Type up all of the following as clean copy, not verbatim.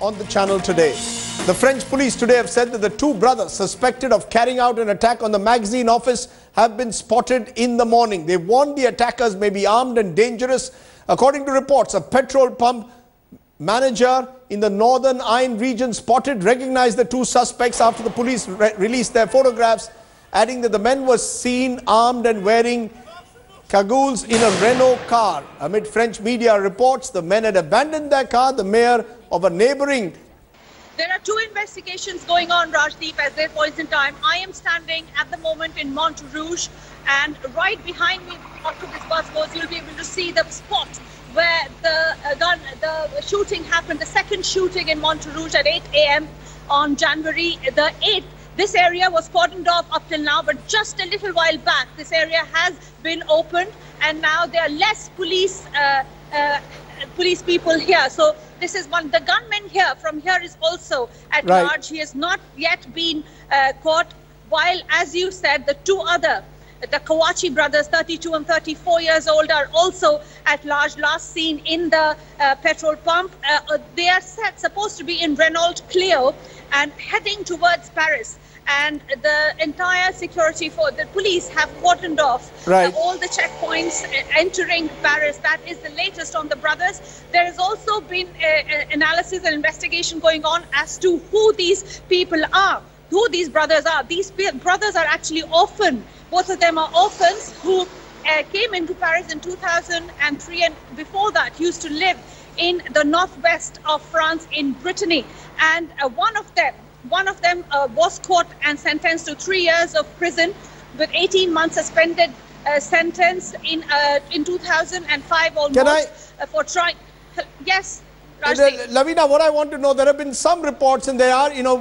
on the channel today. The French police today have said that the two brothers suspected of carrying out an attack on the magazine office have been spotted in the morning. They warned the attackers may be armed and dangerous. According to reports, a petrol pump manager in the Northern Ain region recognized the two suspects after the police released their photographs, adding that the men were seen armed and wearing cagoules in a Renault car. Amid French media reports, the men had abandoned their car. The mayor of a neighboring... There are two investigations going on, Rajdeep, at this point in time. I am standing at the moment in Montrouge, and right behind me, after this bus goes, you'll be able to see the spot where the shooting happened, the second shooting in Montrouge at 8 a.m. on January the 8th. This area was cordoned off up till now, but just a little while back, this area has been opened, and now there are less police people here. So this is one. The gunman from here is also at large. He has not yet been caught. While, as you said, the two other, the Kawachi brothers, 32 and 34 years old, are also at large. Last seen in the petrol pump. They are supposed to be in Renault Clio and heading towards Paris. And the entire security for the police have cordoned off all the checkpoints entering Paris. That is the latest on the brothers. There has also been analysis and investigation going on as to who these people are, who these brothers are. These brothers are actually orphan. Both of them are orphans who came into Paris in 2003, and before that used to live in the northwest of France in Brittany. And one of them was caught and sentenced to 3 years of prison with 18 months suspended sentence in 2005 almost for trying. Yes, Lavina, what I want to know, there have been some reports, and we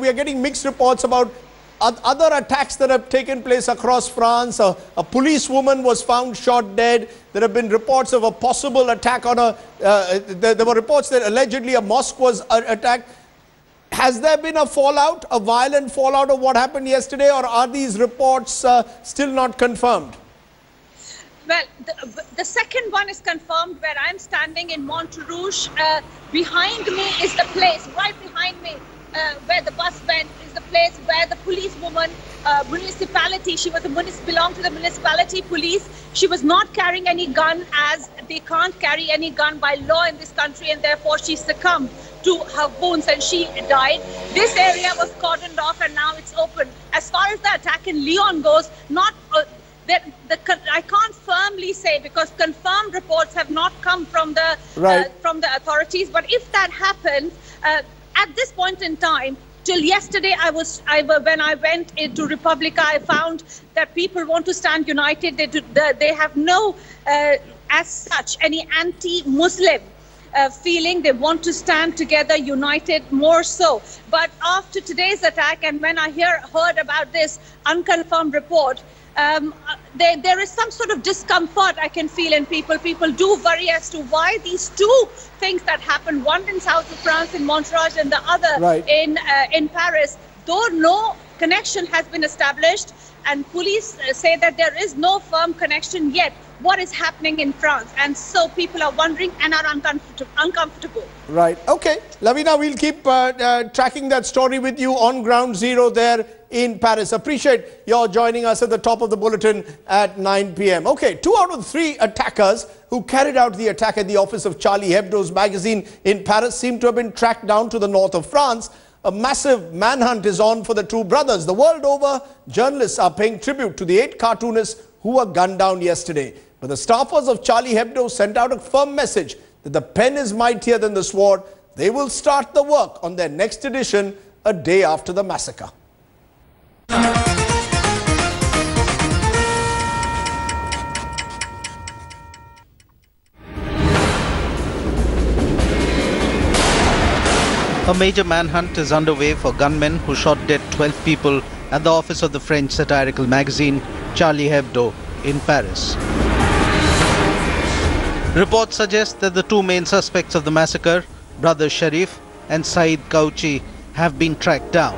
are getting mixed reports about other attacks that have taken place across France. A policewoman was found shot dead. There have been reports of a possible attack on there were reports that allegedly a mosque was attacked. Has there been a fallout, a violent fallout of what happened yesterday, or are these reports still not confirmed? Well, the second one is confirmed, where I'm standing in Montrouge. Behind me is the place, right behind me, where the bus went, is the place where the policewoman, municipality, belonged to the municipality police. She was not carrying any gun, as they can't carry any gun by law in this country, and therefore she succumbed to her wounds and she died. This area was cordoned off and now it's open. As far as the attack in Lyon goes, I can't firmly say, because confirmed reports have not come from the authorities. But if that happens, at this point in time, till yesterday, when I went into Republica, I found that people want to stand united. They have no, as such, any anti-Muslim feeling. They want to stand together, united, more so. But after today's attack, and when I heard about this unconfirmed report, there is some sort of discomfort I can feel in people. People do worry as to why these two things that happened, one in south of France in Montrouge and the other in Paris, though no connection has been established, and police say that there is no firm connection yet. What is happening in France? And so people are wondering and are uncomfortable. Right. Okay. Lavina, we'll keep tracking that story with you on ground zero there in Paris. Appreciate your joining us at the top of the bulletin at 9 p.m. Okay, 2 out of 3 attackers who carried out the attack at the office of Charlie Hebdo's magazine in Paris seem to have been tracked down to the north of France. A massive manhunt is on for the two brothers. The world over, journalists are paying tribute to the 8 cartoonists who were gunned down yesterday. But the staffers of Charlie Hebdo sent out a firm message that the pen is mightier than the sword. They will start the work on their next edition a day after the massacre. A major manhunt is underway for gunmen who shot dead 12 people at the office of the French satirical magazine Charlie Hebdo in Paris. Reports suggest that the two main suspects of the massacre, brothers Sharif and Saeed Kauchi, have been tracked down.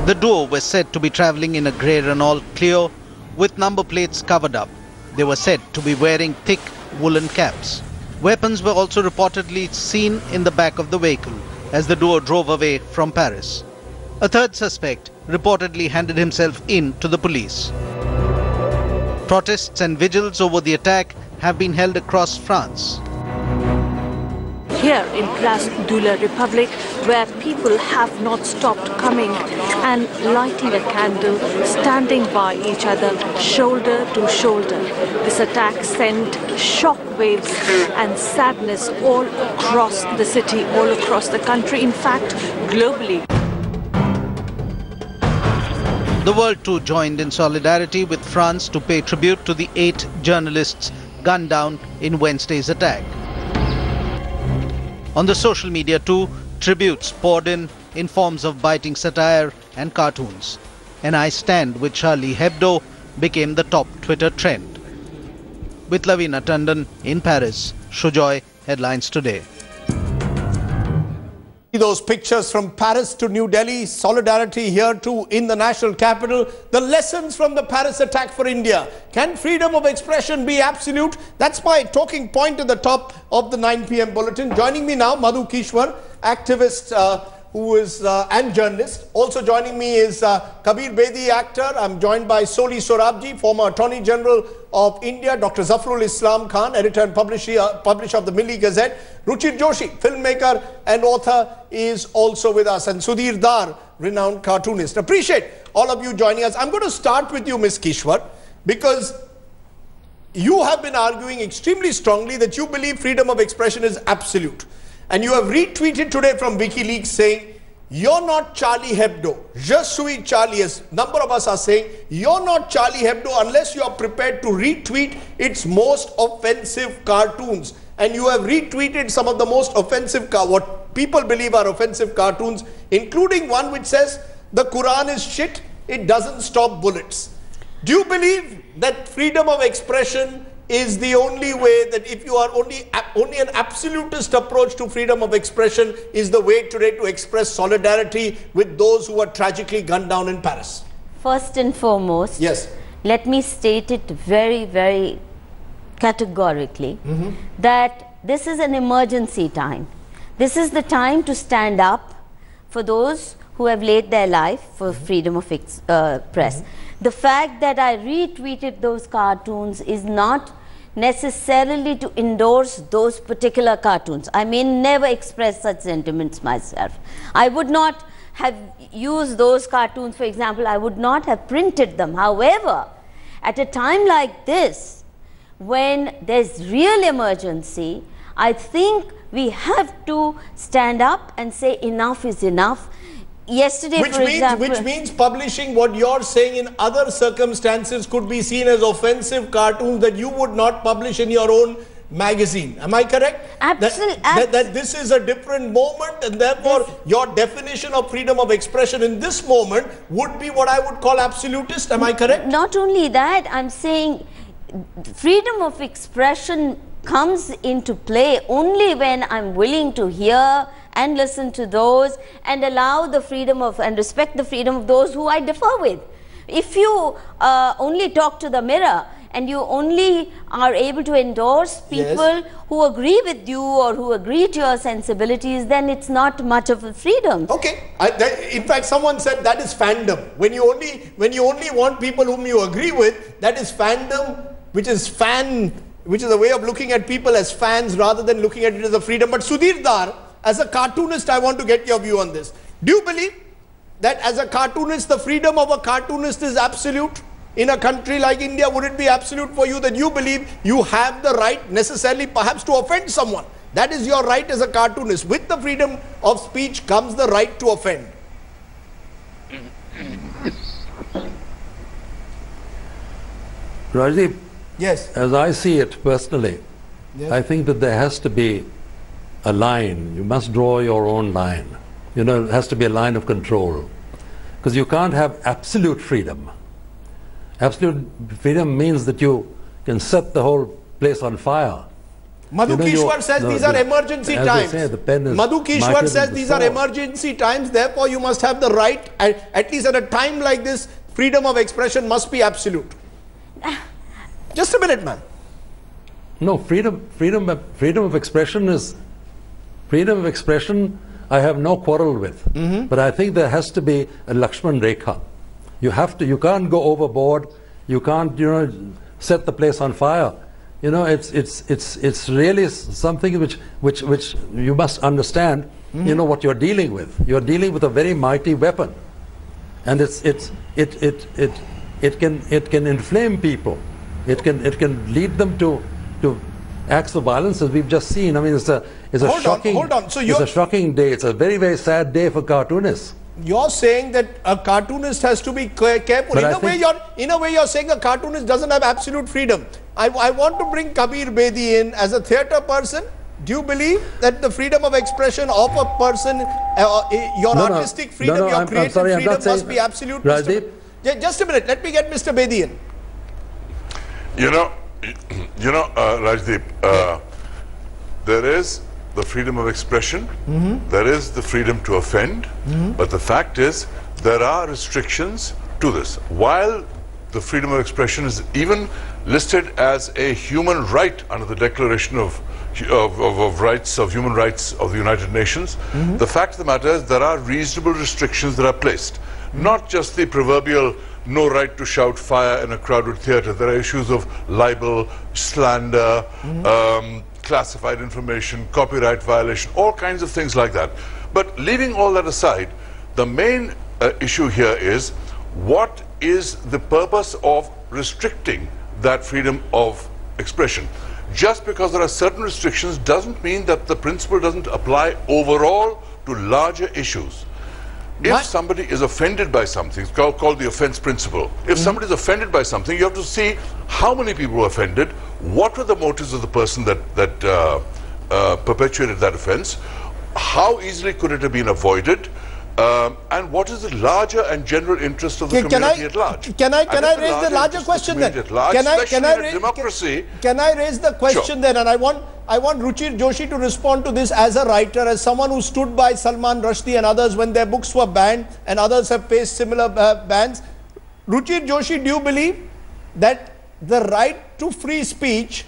The duo were said to be travelling in a grey Renault Clio with number plates covered up. They were said to be wearing thick woolen caps. Weapons were also reportedly seen in the back of the vehicle as the duo drove away from Paris. A third suspect reportedly handed himself in to the police. Protests and vigils over the attack have been held across France. Here in Place de la République, where people have not stopped coming and lighting a candle, standing by each other, shoulder to shoulder. This attack sent shockwaves and sadness all across the city, all across the country, in fact, globally. The world too joined in solidarity with France to pay tribute to the 8 journalists gunned down in Wednesday's attack. On the social media too, tributes poured in forms of biting satire and cartoons. And I stand with Charlie Hebdo became the top Twitter trend. With Lavina Tandon in Paris, Shoud headlines today. Those pictures from Paris to New Delhi, solidarity here too in the national capital. The lessons from the Paris attack for India. Can freedom of expression be absolute? That's my talking point at the top of the 9 p.m. bulletin. Joining me now, Madhu Kishwar, activist who is and journalist. Also joining me is Kabir Bedi, actor. I'm joined by Soli Sorabji, former Attorney General of India, Dr. Zafrul Islam Khan, editor and publisher of the Milli Gazette. Ruchir Joshi, filmmaker and author, is also with us. And Sudhir Dar, renowned cartoonist. Appreciate all of you joining us. I'm going to start with you, Ms. Kishwar, because you have been arguing extremely strongly that you believe freedom of expression is absolute. And you have retweeted today from WikiLeaks saying, you're not Charlie Hebdo. Je suis Charlie, as a number of us are saying, you're not Charlie Hebdo unless you are prepared to retweet its most offensive cartoons. And you have retweeted some of the most offensive, what people believe are offensive cartoons, including one which says, the Quran is shit, it doesn't stop bullets. Do you believe that freedom of expression is the only way, that if you are only an absolutist approach to freedom of expression is the way today to express solidarity with those who were tragically gunned down in Paris? First and foremost, yes, let me state it very, very categorically that this is an emergency time. This is the time to stand up for those who have laid their life for freedom of press. The fact that I retweeted those cartoons is not necessarily to endorse those particular cartoons. I may never express such sentiments myself. I would not have used those cartoons, for example, I would not have printed them. However, at a time like this, when there's real emergency, I think we have to stand up and say enough is enough. Yesterday, which means publishing what you're saying in other circumstances could be seen as offensive cartoons that you would not publish in your own magazine. Am I correct? Absolutely. That this is a different moment, and therefore your definition of freedom of expression in this moment would be what I would call absolutist. Am I correct? Not only that, I'm saying freedom of expression comes into play only when I'm willing to hear and listen to those and allow the freedom of and respect the freedom of those who I differ with. If you only talk to the mirror and you only are able to endorse people who agree with you or who agree to your sensibilities, then it's not much of a freedom. Okay. In fact, someone said that is fandom. When you only want people whom you agree with, that is fandom, which is a way of looking at people as fans rather than looking at it as a freedom. But Sudhir Dar, as a cartoonist, I want to get your view on this. Do you believe that as a cartoonist, the freedom of a cartoonist is absolute? In a country like India, would it be absolute for you that you believe you have the right necessarily perhaps to offend someone? That is your right as a cartoonist. With the freedom of speech comes the right to offend. Rajdeep, yes, as I see it personally, yes, I think that there has to be a line. You must draw your own line. You know, it has to be a line of control. Because you can't have absolute freedom. Absolute freedom means that you can set the whole place on fire. Madhu Kishwar says these are emergency times. Madhu Kishwar says these are emergency times, therefore you must have the right, at least at a time like this, freedom of expression must be absolute. Just a minute, man. No, freedom of expression is freedom of expression. I have no quarrel with, but I think there has to be a Lakshman Rekha. You can't go overboard. You can't, set the place on fire. It's really something which you must understand. What you're dealing with. You're dealing with a very mighty weapon, and it can inflame people. It can lead them to acts of violence, as we've just seen. I mean, it's a shocking. Hold on. So it's a shocking day. It's a very, very sad day for cartoonists. You're saying that a cartoonist has to be careful. In a way, you're saying a cartoonist doesn't have absolute freedom. I want to bring Kabir Bedi in as a theatre person. Do you believe that the freedom of expression of a person, your artistic freedom, your creative freedom must be absolute? Just a minute. Let me get Mr. Bedi in. Rajdeep, there is the freedom of expression, there is the freedom to offend, but the fact is there are restrictions to this. While the freedom of expression is even listed as a human right under the Declaration of Human Rights of the United Nations, the fact of the matter is there are reasonable restrictions that are placed. Not just the proverbial no right to shout fire in a crowded theatre. There are issues of libel, slander, classified information, copyright violation, all kinds of things like that. But leaving all that aside, the main issue here is, what is the purpose of restricting that freedom of expression? Just because there are certain restrictions doesn't mean that the principle doesn't apply overall to larger issues. If somebody is offended by something, it's called the offense principle. If somebody is offended by something, you have to see how many people were offended, what were the motives of the person that perpetuated that offense, how easily could it have been avoided, and what is the larger and general interest of the community at large? Can I raise the larger question then? Can I raise the question then? And I want Ruchir Joshi to respond to this as a writer, as someone who stood by Salman Rushdie and others when their books were banned, and others have faced similar bans. Ruchir Joshi, do you believe that the right to free speech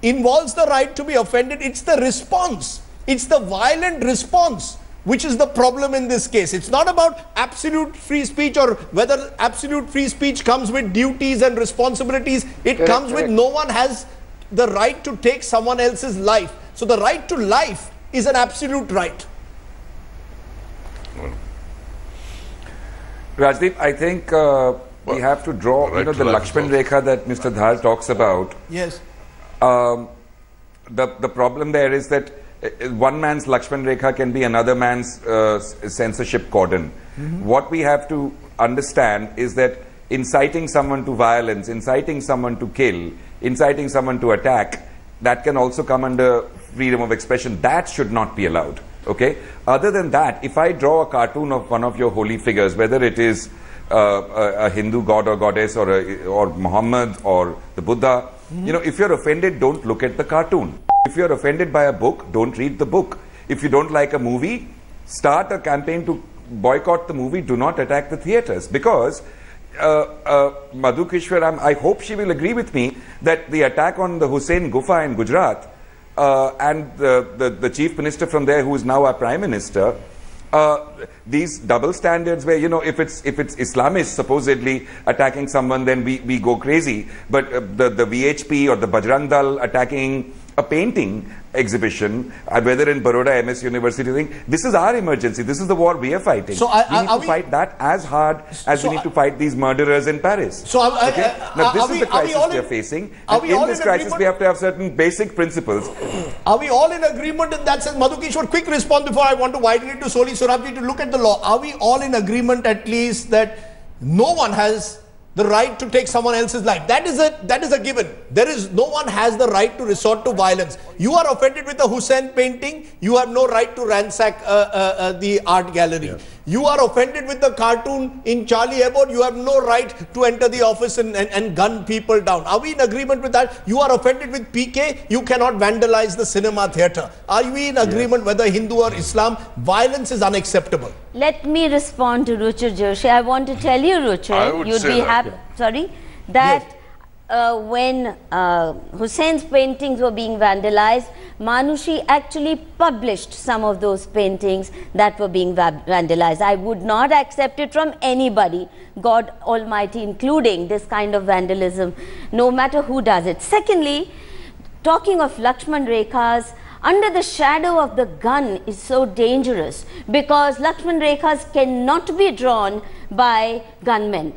involves the right to be offended? It's the response. It's the violent response which is the problem in this case. It's not about absolute free speech or whether absolute free speech comes with duties and responsibilities. It comes with no one has the right to take someone else's life. So the right to life is an absolute right. Rajdeep, I think we have to draw, the Lakshman Rekha that Mr. Dhar talks about. Yes. The problem there is that one man's Lakshman Rekha can be another man's censorship cordon. What we have to understand is that inciting someone to violence, inciting someone to kill, inciting someone to attack, that can also come under freedom of expression. That should not be allowed. Okay. Other than that, if I draw a cartoon of one of your holy figures, whether it is a Hindu god or goddess or Muhammad or the Buddha, if you're offended, don't look at the cartoon. If you're offended by a book, don't read the book. If you don't like a movie, start a campaign to boycott the movie. Do not attack the theatres, because Madhu Kishwaram, I hope she will agree with me that the attack on the Hussain Gufa in Gujarat and the chief minister from there, who is now our prime minister, these double standards where, if it's Islamists supposedly attacking someone, then we go crazy. But the VHP or the Bajrang Dal attacking a painting exhibition, whether in Baroda MS University thing, this is our emergency. This is the war we are fighting. So we need to fight that as hard as we need to fight these murderers in Paris. So now this is the crisis we are facing. And in this crisis we have to have certain basic principles. Are we all in agreement in that sense? Madhu Kishore, quick response before I want to widen it to Soli Sorabji to look at the law. Are we all in agreement at least that no one has the right to take someone else's life? That is a given. No one has the right to resort to violence. You are offended with a Hussain painting, you have no right to ransack the art gallery. Yes. You are offended with the cartoon in Charlie Hebdo, you have no right to enter the office and gun people down. Are we in agreement with that? You are offended with PK, you cannot vandalize the cinema theatre. Are we in agreement whether Hindu or Islam? Violence is unacceptable. Let me respond to Ruchir Joshi. I want to tell you, Ruchir, you'd be happy, that when Hussein's paintings were being vandalized, Manushi actually published some of those paintings that were being vandalized. I would not accept it from anybody, God Almighty including, this kind of vandalism, no matter who does it. Secondly, talking of Lakshman Rekhas, under the shadow of the gun is so dangerous because Lakshman Rekhas cannot be drawn by gunmen.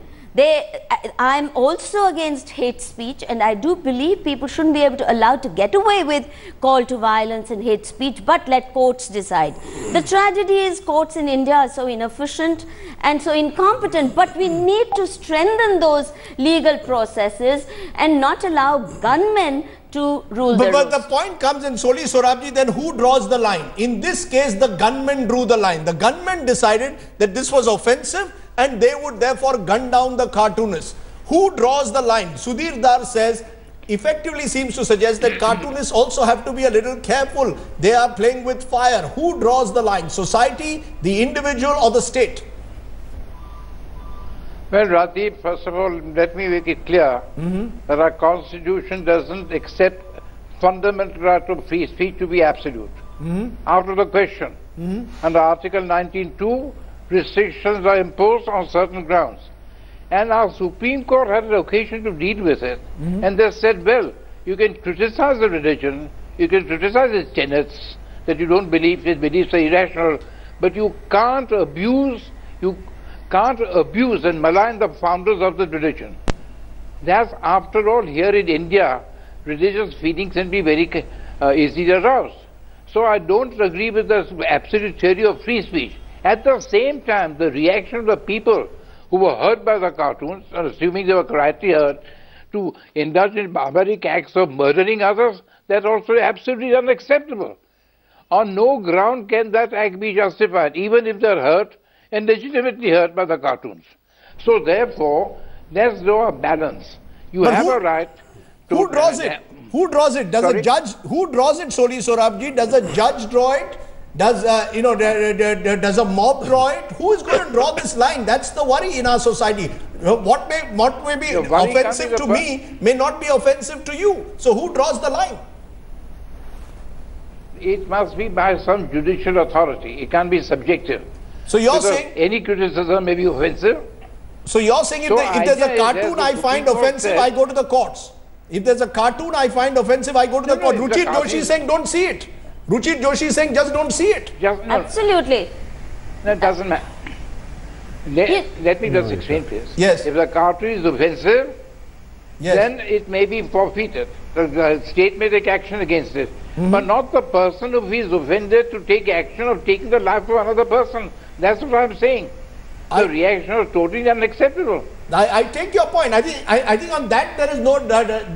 I'm also against hate speech, and I do believe people shouldn't be able to allow to get away with call to violence and hate speech, but let courts decide. The tragedy is courts in India are so inefficient and so incompetent, but we need to strengthen those legal processes and not allow gunmen to rule the But the point comes in, Soli Sorabji, then who draws the line? In this case, the gunmen drew the line. The gunmen decided that this was offensive and they would therefore gun down the cartoonists. Who draws the line? Sudhir Dar says, effectively seems to suggest that cartoonists also have to be a little careful. They are playing with fire. Who draws the line? Society, the individual, or the state? Well, Radeep, first of all, let me make it clear that our constitution doesn't accept fundamental right of free speech to be absolute. Out of the question. Under Article 19(2), restrictions are imposed on certain grounds. And our Supreme Court had an occasion to deal with it. And they said, well, you can criticize the religion, you can criticize its tenets, that you don't believe its beliefs are irrational, but you can't abuse and malign the founders of the religion. That's, after all, here in India, religious feelings can be very easily aroused. So I don't agree with the absolute theory of free speech. At the same time, the reaction of the people who were hurt by the cartoons, assuming they were correctly hurt, to indulge in barbaric acts of murdering others, that's also absolutely unacceptable. On no ground can that act be justified, even if they're hurt and legitimately hurt by the cartoons. So therefore, let's draw a balance. You have a right to... Who draws it? Who draws it? Does a judge... Who draws it, Soli Sorabji? Does a judge draw it? Does does a mob draw it? Who is going to draw this line? That's the worry in our society. What may be offensive to me may not be offensive to you. So who draws the line? It must be by some judicial authority. It can't be subjective. So you're saying any criticism may be offensive. So you're saying if there's a cartoon I find offensive, I go to the courts. If there's a cartoon I find offensive, I go to the court. Ruchir Joshi is saying don't see it. Ruchir Joshi is saying just don't see it. Absolutely. That doesn't matter. Let me just explain, please. Yes. If the cartoon is offensive, then it may be forfeited. The state may take action against it. But not the person who is offended to take action of taking the life of another person. That's what I'm saying. The reaction is totally unacceptable. I take your point. I think on that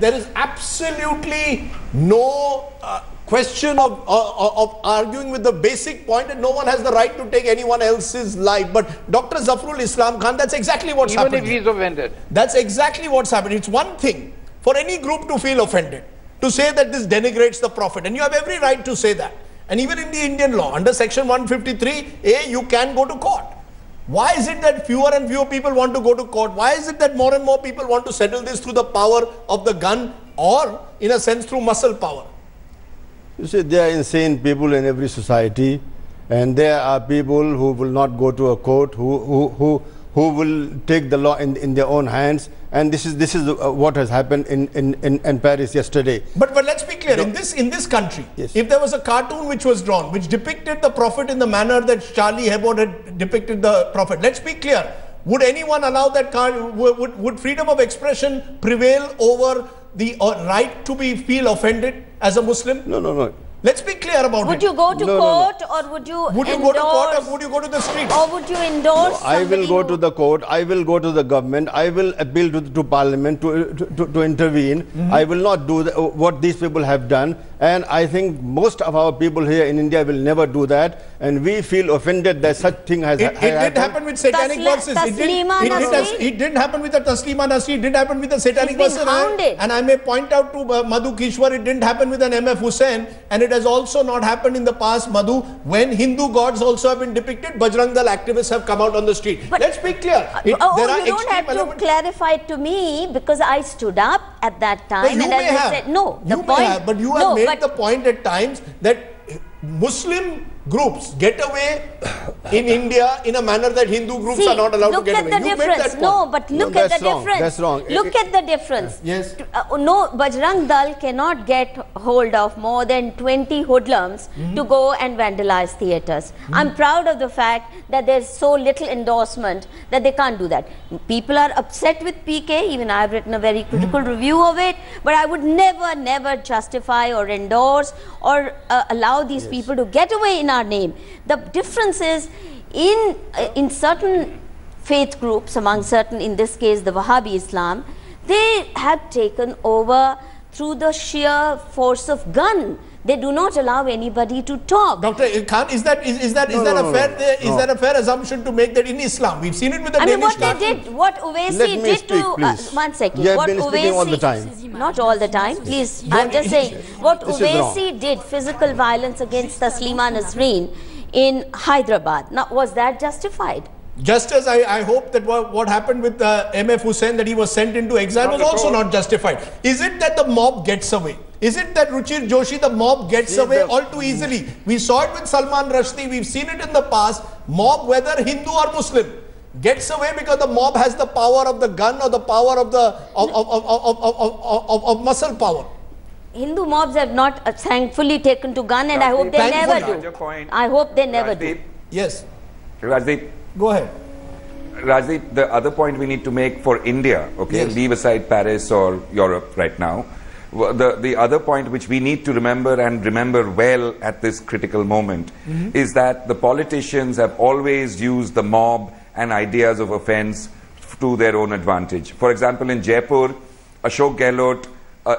there is absolutely no question of arguing with the basic point that no one has the right to take anyone else's life. But Dr. Zafrul Islam Khan, that's exactly what's happening. Even if he's offended. That's exactly what's happening. It's one thing for any group to feel offended, to say that this denigrates the Prophet, and you have every right to say that. And even in the Indian law, under section 153A, you can go to court. Why is it that fewer and fewer people want to go to court? Why is it that more and more people want to settle this through the power of the gun, or in a sense through muscle power? You see, there are insane people in every society, and there are people who will not go to a court, who will take the law in their own hands, and this is what has happened in Paris yesterday. But let's be clear, in this country, if there was a cartoon which was drawn, which depicted the Prophet in the manner that Charlie Hebdo had depicted the Prophet, let's be clear, would anyone allow that? Would freedom of expression prevail over the right to feel offended as a Muslim? No. Let's be clear about it. Would you go to court, or would you go to court, or would you go to the streets? Or would you endorse I will go to the court, I will go to the government, I will appeal to Parliament to intervene. I will not do what these people have done, And I think most of our people here in India will never do that. And we feel offended that such thing has happened. It did happen with satanic verses. It didn't happen with the Taslima Nasri. It did happen with the satanic verses. And I may point out to Madhu Kishwar, it didn't happen with an MF Hussain. And it has also not happened in the past, Madhu, when Hindu gods also have been depicted. Bajrang Dal activists have come out on the street. But let's be clear. You don't have to clarify it to me, because I stood up at that time. No, you may have. Said, no, you may have, but you have made the point at times that Muslim groups get away in India in a manner that Hindu groups are not allowed to get away. Look at the difference. No, but look at the difference. That's wrong. Look at the difference. Yes. No, Bajrang Dal cannot get hold of more than 20 hoodlums to go and vandalize theatres. I'm proud of the fact that there's so little endorsement that they can't do that. People are upset with PK. Even I've written a very critical review of it. But I would never justify or endorse or allow these people to get away in our name. The difference is in certain faith groups, among certain, in this case the Wahhabi Islam, they have taken over through the sheer force of gun. They do not allow anybody to talk. Dr. Khan, is that a fair assumption to make that in Islam? We've seen it with the what they did, what Owaisi did to one second. You have been speaking all the time. Not all the time, please. I'm just saying what Owaisi did, physical violence against Taslima Nasreen in Hyderabad. Now, was that justified? Just as I hope that what happened with MF Hussain, that he was sent into exile, was also not justified. Is it that the mob gets away? Is it that Ruchir Joshi, the mob gets away all too easily? We saw it with Salman Rushdie. We've seen it in the past. Mob, whether Hindu or Muslim, gets away because the mob has the power of the gun or the power of the of muscle power. Hindu mobs have not thankfully taken to gun, and I hope they never do. I hope they never do. Yes. Rajdeep. Go ahead. Rajdeep, the other point we need to make for India, okay, leave aside Paris or Europe right now, the other point which we need to remember, and remember well at this critical moment, is that the politicians have always used the mob and ideas of offense to their own advantage. For example, in Jaipur, Ashok Gehlot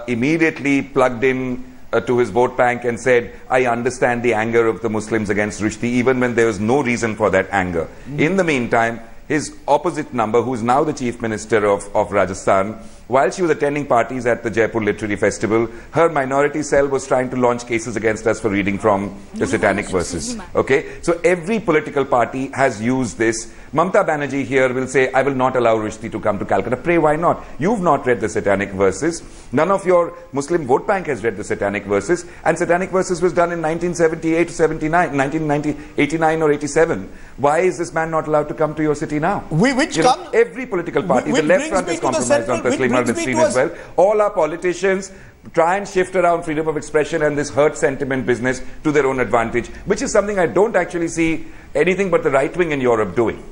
immediately plugged in to his vote bank and said, I understand the anger of the Muslims against Rushdie, even when there was no reason for that anger. In the meantime, his opposite number, who is now the Chief Minister of Rajasthan, while she was attending parties at the Jaipur Literary Festival, her minority cell was trying to launch cases against us for reading from the satanic verses. Okay? So every political party has used this. Mamata Banerjee here will say, I will not allow Rushdie to come to Calcutta. Pray, why not? You've not read the satanic verses. None of your Muslim vote bank has read the satanic verses. And satanic verses was done in 1978 to 79, 1989 or 87. Why is this man not allowed to come to your city now? Every political party, the left front is compromised on Taslima Nasreen as well. All our politicians try and shift around freedom of expression and this hurt sentiment business to their own advantage, which is something I don't actually see anything but the right wing in Europe doing.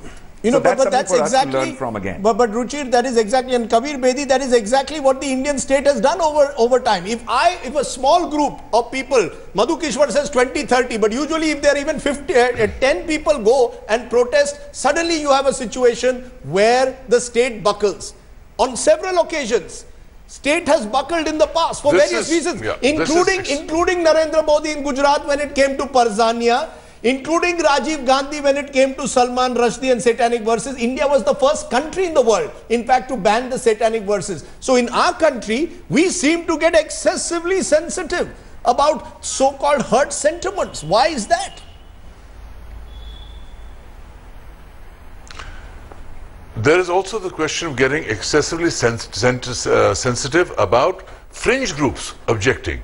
You know, so but that's exactly, to learn from again. But Ruchir, that is exactly, and Kabir Bedi, that is exactly what the Indian state has done over time. If a small group of people, Madhu Kishwar says 20, 30, but usually if there are even 10 people go and protest, suddenly you have a situation where the state buckles. On several occasions, state has buckled in the past for various reasons, including Narendra Modi in Gujarat when it came to Parzania, including Rajiv Gandhi when it came to Salman Rushdie and satanic verses. India was the first country in the world, in fact, to ban the satanic verses. So in our country, we seem to get excessively sensitive about so-called hurt sentiments. Why is that? There is also the question of getting excessively sensitive about fringe groups objecting.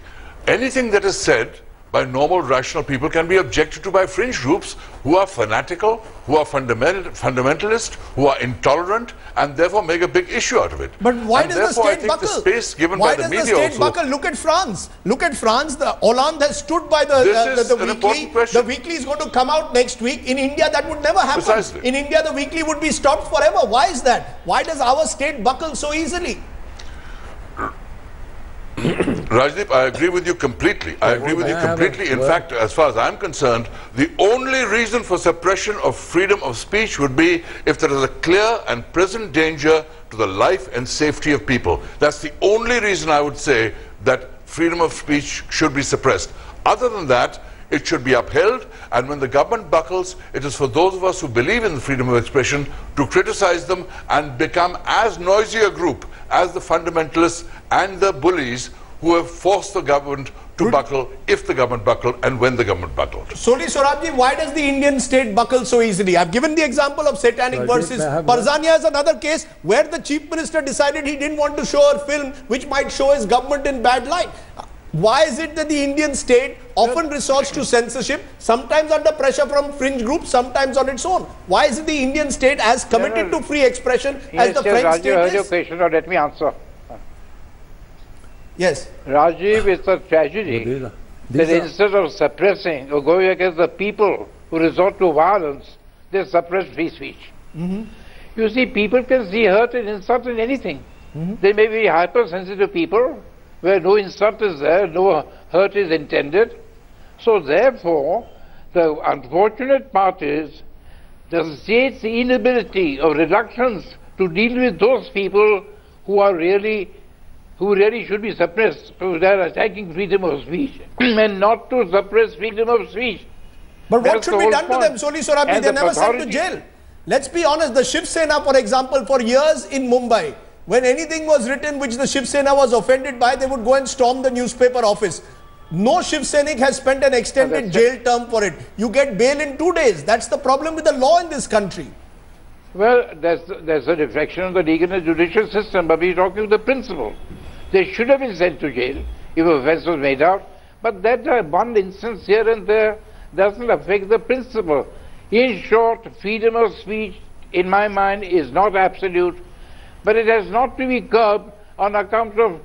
Anything that is said by normal rational people can be objected to by fringe groups who are fanatical, who are fundamentalist, who are intolerant, and therefore make a big issue out of it. But why does the state buckle? The space given by the media also. Buckle? Look at France. Look at France. The Hollande has stood by the weekly. The weekly is going to come out next week. In India, that would never happen. Precisely. In India, the weekly would be stopped forever. Why is that? Why does our state buckle so easily? Rajdeep, I agree with you completely. I agree with you completely. In fact, as far as I'm concerned, the only reason for suppression of freedom of speech would be if there is a clear and present danger to the life and safety of people. That's the only reason I would say that freedom of speech should be suppressed. Other than that, it should be upheld, and when the government buckles, it is for those of us who believe in the freedom of expression to criticize them and become as noisy a group as the fundamentalists and the bullies who have forced the government to buckle, if the government buckled and when the government buckled. Soli Sorabji, why does the Indian state buckle so easily? I've given the example of Satanic Verses. Parzania is another case where the chief minister decided he didn't want to show a film which might show his government in bad light. Why is it that the Indian state often resorts to censorship, sometimes under pressure from fringe groups, sometimes on its own? Why is it the Indian state as committed to free expression as the French state is? Rajiv, your question, or let me answer. Yes. Rajiv, it's a tragedy that instead of suppressing or going against the people who resort to violence, they suppress free speech. You see, people can see hurt and insult in anything. They may be hypersensitive people, where no insult is there, no hurt is intended. So therefore, the unfortunate part is the state's inability or reluctance to deal with those people who really should be suppressed, who are attacking freedom of speech, and not to suppress freedom of speech. But what should be done to them, Soli Sorabji? They're never sent to jail. Let's be honest, the Shiv Sena, for example, for years in Mumbai, when anything was written which the Shiv Sena was offended by, they would go and storm the newspaper office. No Shiv Sainik has spent an extended jail term for it. You get bail in 2 days. That's the problem with the law in this country. Well, there's a reflection on the legal and judicial system, but we're talking the principle. They should have been sent to jail if offence was made out. But that one instance here and there doesn't affect the principle. In short, freedom of speech, in my mind, is not absolute. But it has not to be curbed on account of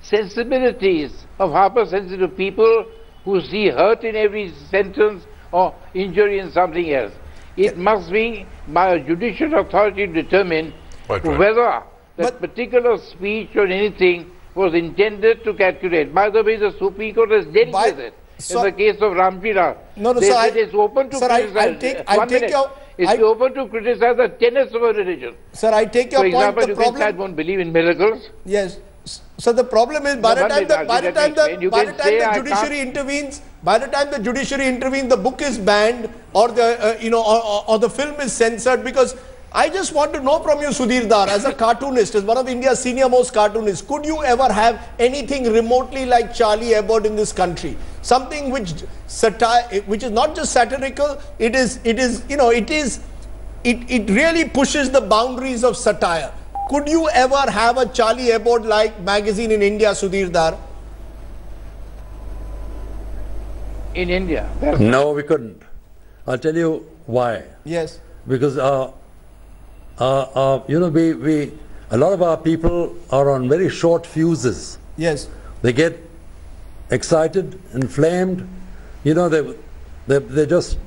sensibilities of hypersensitive people who see hurt in every sentence or injury in something else. It must be by a judicial authority to determine whether that particular speech or anything was intended to calculate. By the way, the Supreme Court has dealt with it. In the case of Ramjira, it's open to criticize. It's open to criticize the tenets of a religion. Sir, I take your point. For example, the you problem, think I won't believe in miracles. Yes. So the problem is by the time the judiciary intervenes, the book is banned or the or the film is censored. Because I just want to know from you, Sudhir Dar, as a cartoonist, as one of India's senior most cartoonists, could you ever have anything remotely like Charlie Hebdo in this country? Something which is not just satirical, it really pushes the boundaries of satire. Could you ever have a Charlie Hebdo like magazine in India, Sudhir Dar? In India? No, we couldn't. I'll tell you why. Yes. Because a lot of our people are on very short fuses. Yes. They get excited, inflamed, they just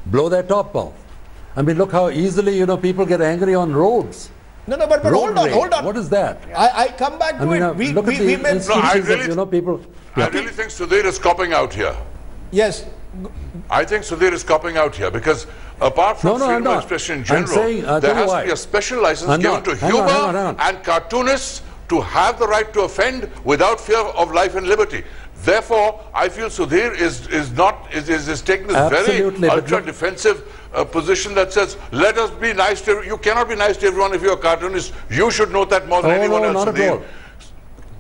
blow their top off. I mean, look how easily, people get angry on roads. No, but hold on. What is that? I come back to it. Look at the institutions of, people. I really think Sudhir is copping out here. Yes. I think Sudhir is copping out here because apart from freedom of expression in general, there has to be a special license given to humor and cartoonists to have the right to offend without fear of life and liberty. Therefore, I feel Sudhir is taking this very ultra-defensive position that says, let us be nice to you. Cannot be nice to everyone if you're a cartoonist. You should know that more than anyone else, Sudhir.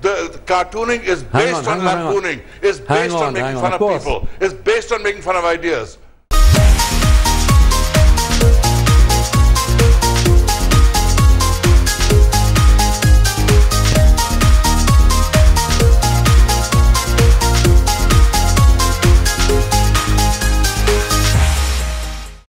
The cartooning is based on lampooning, is based on making fun of people, is based on making fun of ideas.